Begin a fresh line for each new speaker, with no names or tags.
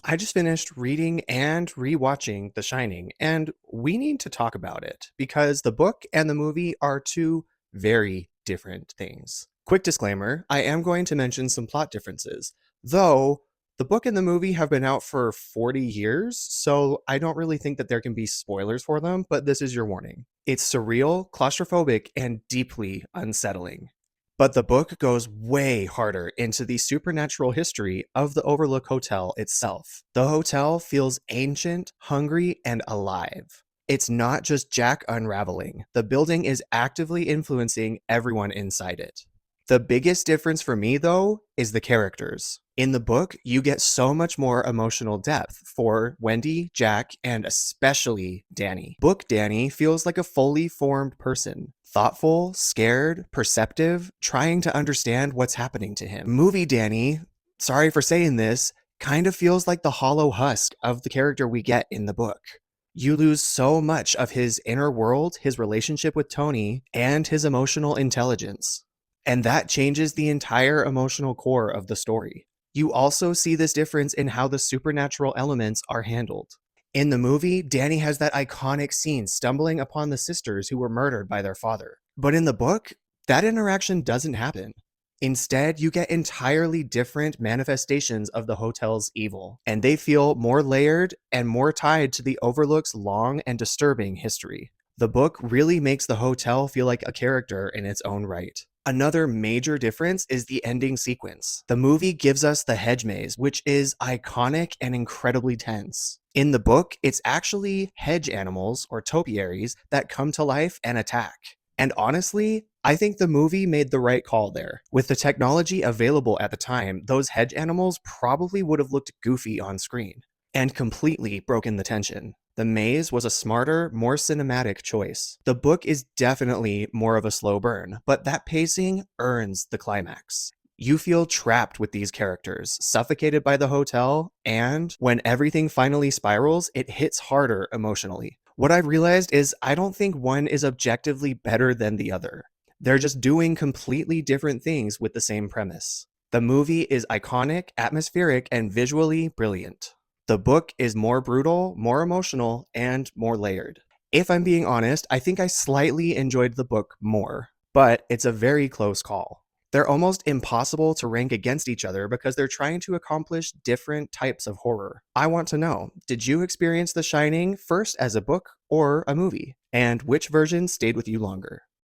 I just finished reading and rewatching The Shining, and we need to talk about it because the book and the movie are two very different things. Quick disclaimer, I am going to mention some plot differences, though the book and the movie have been out for 40 years, so I don't really think that there can be spoilers for them, but this is your warning. It's surreal, claustrophobic, and deeply unsettling. But the book goes way harder into the supernatural history of the Overlook Hotel itself. The hotel feels ancient, hungry, and alive. It's not just Jack unraveling, the building is actively influencing everyone inside it. The biggest difference for me, though, is the characters. In the book, you get so much more emotional depth for Wendy, Jack, and especially Danny. Book Danny feels like a fully formed person, thoughtful, scared, perceptive, trying to understand what's happening to him. Movie Danny, sorry for saying this, kind of feels like the hollow husk of the character we get in the book. You lose so much of his inner world, his relationship with Tony, and his emotional intelligence. And that changes the entire emotional core of the story. You also see this difference in how the supernatural elements are handled. In the movie, Danny has that iconic scene stumbling upon the sisters who were murdered by their father. But in the book, that interaction doesn't happen. Instead, you get entirely different manifestations of the hotel's evil, and they feel more layered and more tied to the Overlook's long and disturbing history. The book really makes the hotel feel like a character in its own right. Another major difference is the ending sequence. The movie gives us the hedge maze, which is iconic and incredibly tense. In the book, it's actually hedge animals, or topiaries, that come to life and attack. And honestly, I think the movie made the right call there. With the technology available at the time, those hedge animals probably would have looked goofy on screen and completely broken the tension. The maze was a smarter, more cinematic choice. The book is definitely more of a slow burn, but that pacing earns the climax. You feel trapped with these characters, suffocated by the hotel, and when everything finally spirals, it hits harder emotionally. What I've realized is I don't think one is objectively better than the other. They're just doing completely different things with the same premise. The movie is iconic, atmospheric, and visually brilliant. The book is more brutal, more emotional, and more layered. If I'm being honest, I think I slightly enjoyed the book more, but it's a very close call. They're almost impossible to rank against each other because they're trying to accomplish different types of horror. I want to know, did you experience The Shining first as a book or a movie? And which version stayed with you longer?